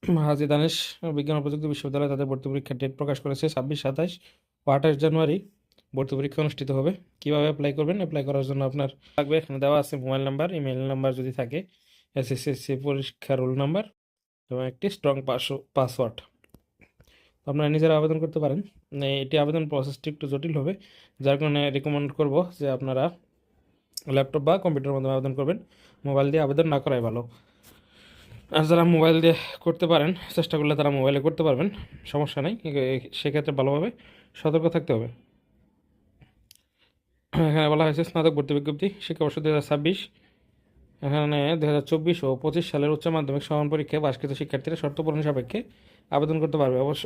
হাজী দানেশ বিজ্ঞান ও প্রযুক্তি বিশ্ববিদ্যালয় তাদের ভর্তি পরীক্ষার ডেট প্রকাশ করেছে 26, 27 ও 28 জানুয়ারি ভর্তি পরীক্ষা অনুষ্ঠিত হবে। কিভাবে অ্যাপ্লাই করবেন? অ্যাপ্লাই করার জন্য আপনার লাগবে, এখানে দেওয়া আছে মোবাইল নাম্বার, ইমেল নাম্বার যদি থাকে, এসএসসি পরীক্ষার রোল নাম্বার এবং একটি স্ট্রং পাসওয়ার্ড। আপনারা নিজেরা আবেদন করতে পারেন। এটি আবেদন প্রসেসটি একটু জটিল হবে, যার কারণে রেকমেন্ড করব যে আপনারা ল্যাপটপ বা কম্পিউটারের মাধ্যমে আবেদন করবেন, মোবাইল দিয়ে আবেদন না করাই ভালো। আর যারা মোবাইল দিয়ে করতে পারেন, চেষ্টা করলে তারা মোবাইলে করতে পারবেন, সমস্যা নেই। সেক্ষেত্রে ভালোভাবে সতর্ক থাকতে হবে। এখানে বলা হয়েছে স্নাতক ভর্তি বিজ্ঞপ্তি শিক্ষাবর্ষ 2026, এখানে 2024 ও 25 সালের উচ্চ মাধ্যমিক সমান পরীক্ষায় পাশকৃত শিক্ষার্থীরা শর্ত পূরণ সাপেক্ষে আবেদন করতে পারবে। অবশ্য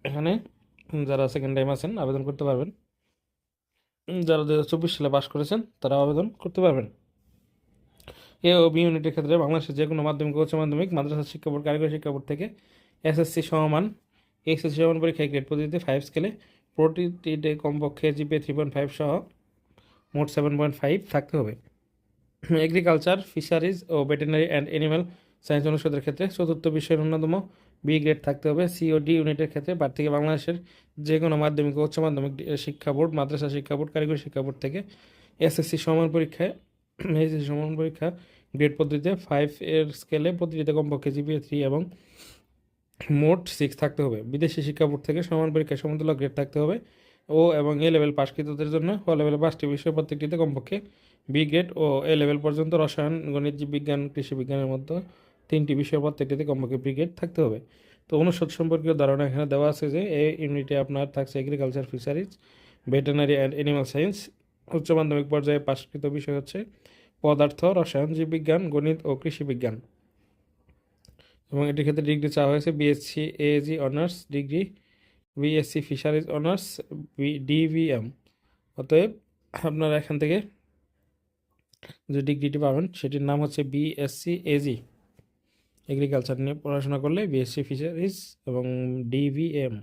এখানে যারা সেকেন্ড টাইম আছেন আবেদন করতে পারবেন, যারা 2024 সালে পাশ করেছেন তারা আবেদন করতে পারবেন। এ ও বি ইউনিটের ক্ষেত্রে বাংলাদেশের যে কোনো মাধ্যমিক, উচ্চ মাধ্যমিক, মাদ্রাসা শিক্ষা বোর্ড, কারিগরি শিক্ষা বোর্ড থেকে এসএসসি সমান পরীক্ষায় গ্রেড পদ্ধতিতে 5 স্কেলে প্রতিটিতে কমপক্ষে জিপিএ 3.5 সহ মোট 7.5 থাকতে হবে। এগ্রিকালচার, ফিশারিজ ও ভেটেরিনারি অ্যান্ড অ্যানিম্যাল সায়েন্স অনুষদের ক্ষেত্রে চতুর্থ বিষয়ের ন্যূনতম বি গ্রেড থাকতে হবে। সি ও ডি ইউনিটের ক্ষেত্রে প্রার্থীকে বাংলাদেশের যে কোনো মাধ্যমিক ও উচ্চ মাধ্যমিক শিক্ষা বোর্ড, মাদ্রাসা শিক্ষা বোর্ড, কারিগরি শিক্ষা বোর্ড থেকে এসএসসি সমান পরীক্ষা গ্রেড পদ্ধতিতে 5 এর স্কেলে প্রতিটিতে কমপক্ষে জিপিএ 3 এবং মোট 6 থাকতে হবে। বিদেশি শিক্ষা বোর্ড থেকে সমান পরীক্ষায় সমতুল্য গ্রেড থাকতে হবে। ও এবং এ লেভেল পাশকৃতদের জন্য ও লেভেলে 5টি বিষয় প্রত্যেকটিতে কমপক্ষে বি গ্রেড ও এ লেভেল পর্যন্ত রসায়ন, গণিত, জীববিজ্ঞান, কৃষি বিজ্ঞানের মধ্যে 3টি বিষয় প্রত্যেকটিতে কমপক্ষে বি গ্রেড থাকতে হবে। তো অনুষদ সম্পর্কীয় ধারণা এখানে দেওয়া আছে যে এই ইউনিটে আপনার থাকছে agriculture, fisheries, veterinary and animal science. উচ্চ মাধ্যমিক পর্যায়ে পাশকৃত বিষয় হচ্ছে পদার্থ, রসায়ন, জীববিজ্ঞান, গণিত ও কৃষি বিজ্ঞান। এবং এটির ক্ষেত্রে ডিগ্রি চাওয়া হয়েছে BSc AG honours degree, BSc fisheries honours, DVM. অতএব আপনারা এখান থেকে যে ডিগ্রিটি পাবেন সেটির নাম হচ্ছে বিএসসি এজি। এগ্রিকালচার নিয়ে পড়াশোনা করলে বিএসসি ফিশারিজ এবং ডিভিএম।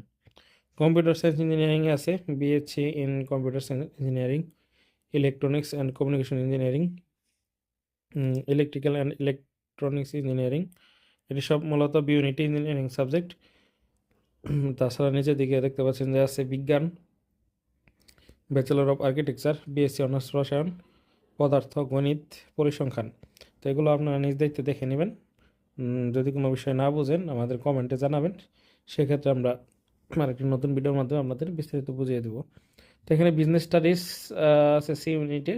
কম্পিউটার সায়েন্স ইঞ্জিনিয়ারিংয়ে আছে BSc in computer science engineering, electronics and communication engineering, electrical and electronics engineering. এটি সব মূলত বি ইউনিটি ইঞ্জিনিয়ারিং সাবজেক্ট। তাছাড়া নিচের দিকে দেখতে পাচ্ছেন যে আছে বিজ্ঞান, bachelor of architecture, BSc honours রসায়ন, পদার্থ, গণিত, পরিসংখ্যান। তো এগুলো আপনারা নিজ দায়িত্বে দেখে নেবেন। যদি কোনো বিষয় না বুঝেন আমাদের কমেন্টে জানাবেন, সেক্ষেত্রে আমরা আরেকটি নতুন ভিডিওর মাধ্যমে আপনাদের বিস্তারিত বুঝিয়ে দেবো। তো এখানে বিজনেস স্টাডিজ আছে সি ইউনিটে,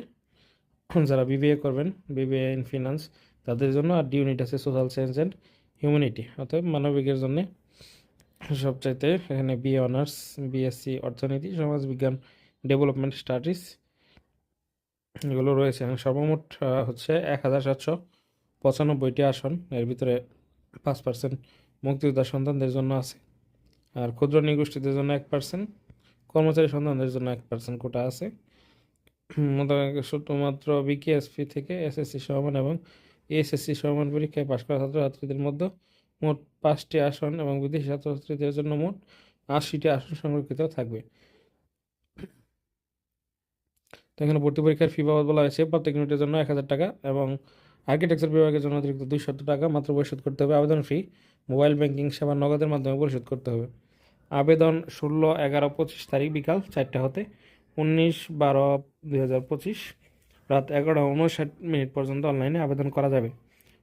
যারা বিবিএ করবেন, বিবিএ ইন ফিনান্স তাদের জন্য। আর ডি ইউনিট আছে সোশ্যাল সায়েন্স অ্যান্ড হিউম্যানিটি, অর্থাৎ মানবিকের জন্য সবচাইতে এখানে বিএ অনার্স, বিএসসি অর্থনীতি, সমাজবিজ্ঞান, ডেভেলপমেন্ট স্টাডিজ এগুলো রয়েছে। সর্বমোট হচ্ছে 1795টি আসন। এর ভিতরে 5% মুক্তিযোদ্ধা সন্তানদের জন্য আছে, আর ক্ষুদ্র নৃগোষ্ঠীদের জন্য 1%, কর্মচারী সন্তানদের জন্য 1% কোটা আছে। শুধুমাত্র বিকেএসপি থেকে এসএসসি সমান এবং এসএসসি সমান পরীক্ষায় পাশ করা ছাত্রছাত্রীদের মধ্যে মোট 5টি আসন এবং বিদেশি ছাত্রছাত্রীদের জন্য মোট 80টি আসন সংরক্ষিত থাকবে। তো এখানে ভর্তি পরীক্ষার ফি বাবদ বলা হয়েছে প্রত্যেক ইউনিটের জন্য 1000 টাকা এবং আর্কিটেকচার বিভাগের জন্য অতিরিক্ত 200 টাকা মাত্র পরিশোধ করতে হবে। আবেদন ফি মোবাইল ব্যাংকিং সেবা নগদের মাধ্যমে পরিশোধ করতে হবে। আবেদন 16, 11, 25 তারিখ বিকাল 4টা হতে 19/12/2025 রাত 11:59 পর্যন্ত অনলাইনে আবেদন করা যাবে।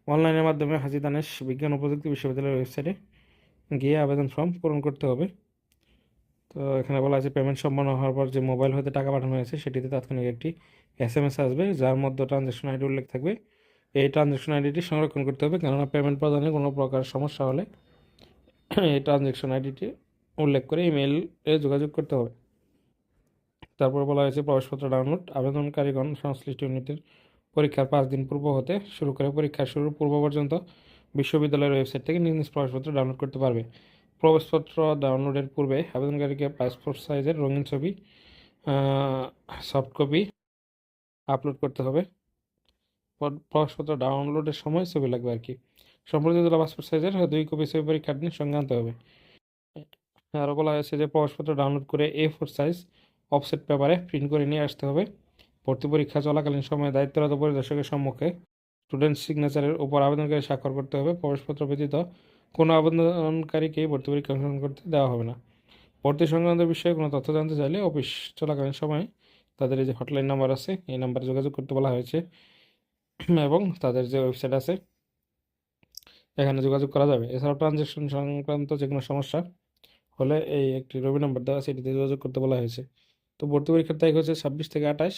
অনলাইনের মাধ্যমে হাজী দানেশ বিজ্ঞান ও প্রযুক্তি বিশ্ববিদ্যালয়ের ওয়েবসাইটে গিয়ে আবেদন ফর্ম পূরণ করতে হবে। তো এখানে বলা আছে পেমেন্ট সম্পন্ন হওয়ার পর যে মোবাইল হতে টাকা পাঠানো হয়েছে সেটিতে তাৎক্ষণিক একটি এসএমএস আসবে, যার মধ্যে ট্রানজ্যাকশন আইডি উল্লেখ থাকবে। এই ট্রানজ্যাকশন আইডিটি সংরক্ষণ করতে হবে, কেননা পেমেন্ট প্রদানে কোনো প্রকার সমস্যা হলে এই ট্রানজ্যাকশন আইডিটি উল্লেখ করে ইমেইলে যোগাযোগ করতে হবে। তারপর বলা হয়েছে প্রবেশপত্র ডাউনলোড। আবেদনকারীগণ সংশ্লিষ্ট ইউনিটের পরীক্ষার 5 দিন পূর্ব হতে শুরু করে পরীক্ষার শুরুর পূর্ব পর্যন্ত বিশ্ববিদ্যালয়ের ওয়েবসাইট থেকে নিজ নিজ প্রবেশপত্র ডাউনলোড করতে পারবে। প্রবেশপত্র ডাউনলোডের পূর্বে আবেদনকারীকে পাসপোর্ট সাইজের রঙিন ছবি সফট কপি আপলোড করতে হবে। প্রবেশপত্র ডাউনলোডের সময় ছবি লাগবে আর কি। সম্প্রতি তোলা পাসপোর্ট সাইজের 2 কপি ছবি পরীক্ষার দিন সঙ্গে আনতে হবে। আরও বলা হয়েছে যে প্রবেশপত্র ডাউনলোড করে A4 সাইজ অফসেট পেপারে প্রিন্ট করে নিয়ে আসতে হবে। ভর্তি পরীক্ষা চলাকালীন সময়ে দায়িত্বরত পরিদর্শকের সম্মুখে স্টুডেন্ট সিগনেচারের উপর আবেদনকারী স্বাক্ষর করতে হবে। প্রবেশপত্র ব্যতীত কোনো আবেদনকারীকেই ভর্তি পরীক্ষা অংশগ্রহণ করতে দেওয়া হবে না। ভর্তি সংক্রান্ত বিষয়ে কোনো তথ্য জানতে চাইলে অফিস চলাকালীন সময়ে তাদের এই যে হটলাইন নাম্বার আছে, এই নাম্বারে যোগাযোগ করতে বলা হয়েছে এবং তাদের যে ওয়েবসাইট আছে এখানে যোগাযোগ করা যাবে। এছাড়াও ট্রানজ্যাকশন সংক্রান্ত যে কোনো সমস্যা হলে এই একটি রবি নাম্বার দেওয়া আছে, এটিতে যোগাযোগ করতে বলা হয়েছে। তো ভর্তি পরীক্ষার তারিখ হচ্ছে 26 থেকে 28।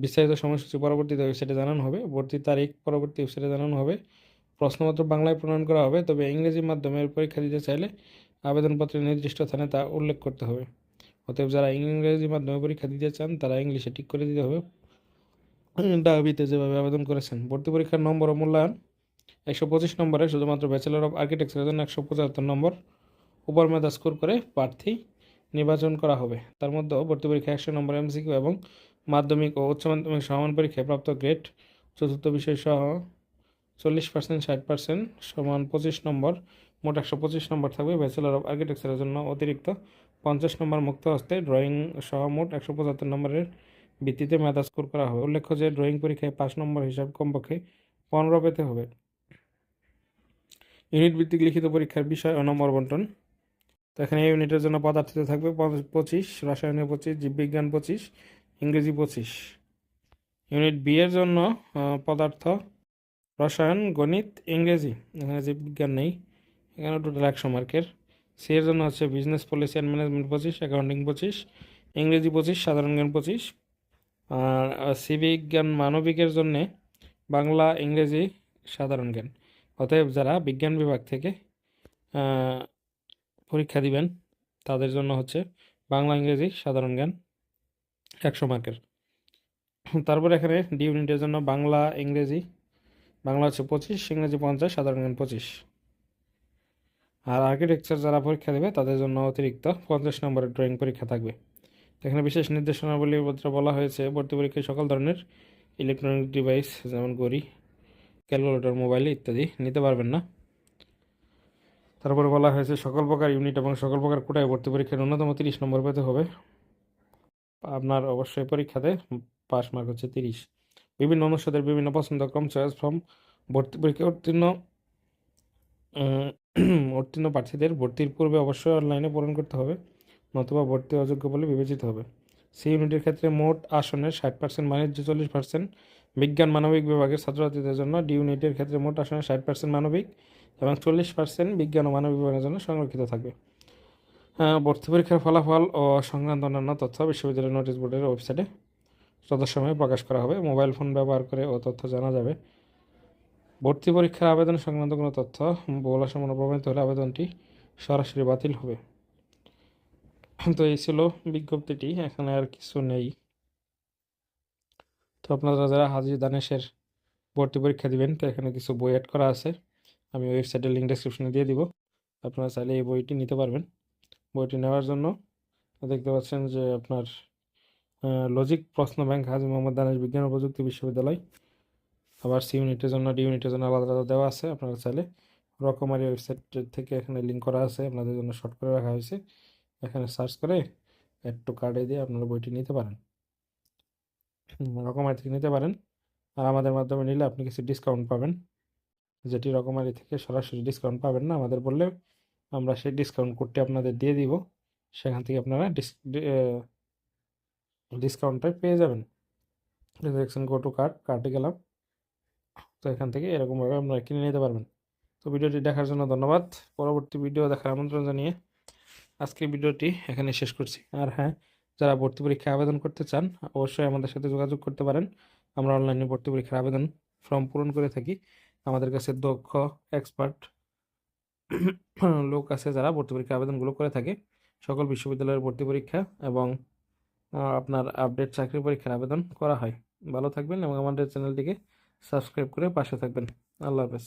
বিস্তারিত সময়সূচি পরবর্তীতে ওয়েবসাইটে জানানো হবে। ভর্তির তারিখ পরবর্তী ওয়েবসাইটে জানানো হবে। প্রশ্নপত্র বাংলায় প্রণয়ন করা হবে, তবে ইংরেজি মাধ্যমে পরীক্ষা দিতে চাইলে আবেদনপত্রে নির্দিষ্ট স্থানে তা উল্লেখ করতে হবে। অতএব যারা ইংরেজি মাধ্যমে পরীক্ষা দিতে চান তারা ইংলিশে ঠিক করে দিতে হবে ডাবিতে যেভাবে আবেদন করেছেন। ভর্তি পরীক্ষার নম্বর ও মূল্যায়ন 125 নম্বরে শুধুমাত্র ব্যাচেলর অফ আর্কিটেকচারের জন্য 175 নম্বর উপর মেধা স্কোর করে প্রার্থী নির্বাচন করা হবে। তার মধ্যে ভর্তি পরীক্ষা 100 নম্বর এমসিকিউ এবং মাধ্যমিক ও উচ্চ মাধ্যমিক সমান পরীক্ষায় প্রাপ্ত গ্রেড চতুর্থ বিষয় সহ 40% 60% সমান 25 নম্বর, মোট 125 নম্বর থাকবে। ব্যাচেলর অফ আর্কিটেকচারের জন্য অতিরিক্ত 50 নম্বর মুক্ত হস্তে ড্রয়িং সহ মোট 175 নম্বরের ভিত্তিতে মেধা স্কোর করা হবে। উল্লেখ্য যে ড্রয়িং পরীক্ষায় 5 নম্বর হিসাবে কমপক্ষে 15 পেতে হবে। ইউনিট ভিত্তিক লিখিত পরীক্ষার বিষয় ও নম্বর বন্টন। তো এখানে এই ইউনিটের জন্য পদার্থতে থাকবে 25, রসায়নে 25, জীববিজ্ঞান 25, ইংরেজি 25। ইউনিট বি এর জন্য পদার্থ, রসায়ন, গণিত, ইংরেজি, এখানে জীববিজ্ঞান নেই, এখানে টোটাল 100 মার্কের। সি এর জন্য হচ্ছে business policy and management 25, accounting 25, ইংরেজি 25, সাধারণ জ্ঞান 25। আর সিভিক জ্ঞান মানবিকের জন্যে বাংলা, ইংরেজি, সাধারণ জ্ঞান। অতএব যারা বিজ্ঞান বিভাগ থেকে পরীক্ষা দিবেন তাদের জন্য হচ্ছে বাংলা, ইংরেজি, সাধারণ জ্ঞান 100 মার্কের। তারপর এখানে ডি ইউনিটের জন্য বাংলা, ইংরেজি, বাংলা হচ্ছে 25, ইংরেজি 50, সাধারণ জ্ঞান 25। আর আর্কিটেকচার যারা পরীক্ষা দেবে তাদের জন্য অতিরিক্ত 50 নম্বরের ড্রয়িং পরীক্ষা থাকবে। এখানে বিশেষ নির্দেশনাবলী বলা হয়েছে ভর্তি পরীক্ষায় সকল ধরনের ইলেকট্রনিক ডিভাইস যেমন ঘড়ি, ক্যালকুলেটর, মোবাইল ইত্যাদি নিতে পারবেন না। তারপরে বলা হয়েছে সকল প্রকার ইউনিট এবং সকল প্রকার কোটায় ভর্তি পরীক্ষায় ন্যূনতম 30 নম্বর পেতে হবে। আপনার অবশ্যই পরীক্ষাতে পাস মার্ক হচ্ছে 30। বিভিন্ন অনুষদের বিভিন্ন পছন্দক্রম চয়েস ফর্ম ভর্তি পরীক্ষায় উত্তীর্ণ প্রার্থীদের ভর্তির পূর্বে অবশ্যই অনলাইনে পূরণ করতে হবে, নতুবা ভর্তি অযোগ্য বলে বিবেচিত হবে। সি ইউনিটের ক্ষেত্রে মোট আসনের 60% বাণিজ্য, 40% বিজ্ঞান মানবিক বিভাগের ছাত্রছাত্রীদের জন্য। ডি ইউনিটের ক্ষেত্রে মোট আসনের 60% মানবিক এবং 40% বিজ্ঞান ও মানবিক বিভাগের জন্য সংরক্ষিত থাকবে। ভর্তি পরীক্ষার ফলাফল ও সংক্রান্ত অন্যান্য তথ্য বিশ্ববিদ্যালয় নোটিশ বোর্ডের ওয়েবসাইটে যথাসময়ে প্রকাশ করা হবে। মোবাইল ফোন ব্যবহার করে ও তথ্য জানা যাবে। ভর্তি পরীক্ষার আবেদন সংক্রান্ত কোনো তথ্য বহুলাসম্পন্ন প্রমাণিত হলে আবেদনটি সরাসরি বাতিল হবে। তো এই ছিল বিজ্ঞপ্তিটি, এখানে আর কিছু নেই। তো আপনারা যারা হাজী দানেশের ভর্তি পরীক্ষা দিবেন তো এখানে কিছু বই অ্যাড করা আছে, আমি ওয়েবসাইটের লিঙ্ক ডেসক্রিপশনে দিয়ে দিব। আপনারা চাইলে এই বইটি নিতে পারবেন। বইটি নেওয়ার জন্য দেখতে পাচ্ছেন যে আপনার লজিক প্রশ্ন ব্যাংক হাজী মোহাম্মদ দানেশ বিজ্ঞান ও প্রযুক্তি বিশ্ববিদ্যালয়। আবার সি ইউনিটের জন্য, ডি ইউনিটের জন্য আলাদা আলাদা দেওয়া আছে। আপনারা চাইলে রকমারি ওয়েবসাইট থেকে এখানে লিঙ্ক করা আছে, আপনাদের জন্য শর্ট করে রাখা হয়েছে। এখানে সার্চ করে অ্যাড টু কার্ডে দিয়ে আপনারা বইটি নিতে পারেন, রকমারি থেকে নিতে পারেন। আর আমাদের মাধ্যমে নিলে আপনি কিছু ডিসকাউন্ট পাবেন, যেটি রকমারি থেকে সরাসরি ডিসকাউন্ট পাবেন না। আমাদের বললে আমরা সেই ডিসকাউন্ট কোডটি আপনাদের দিয়ে দিব, সেখান থেকে আপনারা ডিসকাউন্টটা পেয়ে যাবেন। দেখছেন গো টু কার্টে গেলাম, তো এখান থেকে এরকমভাবে আপনারা কিনে নিতে পারবেন। তো ভিডিওটি দেখার জন্য ধন্যবাদ। পরবর্তী ভিডিও দেখার আমন্ত্রণ জানিয়ে আজকের ভিডিওটি এখানে শেষ করছি। আর হ্যাঁ, যারা ভর্তি পরীক্ষায় আবেদন করতে চান অবশ্যই আমাদের সাথে যোগাযোগ করতে পারেন। আমরা অনলাইনে ভর্তি পরীক্ষার আবেদন ফর্ম পূরণ করে থাকি। আমাদের কাছে দক্ষ এক্সপার্ট লোক আছে যারা ভর্তি পরীক্ষার আবেদনগুলো করে থাকে। সকল বিশ্ববিদ্যালয়ের ভর্তি পরীক্ষা এবং আপনার আপডেট চাকরি পরীক্ষার আবেদন করা হয়। ভালো থাকবেন এবং আমাদের চ্যানেলটিকে সাবস্ক্রাইব করে পাশে থাকবেন। আল্লাহ হাফেজ।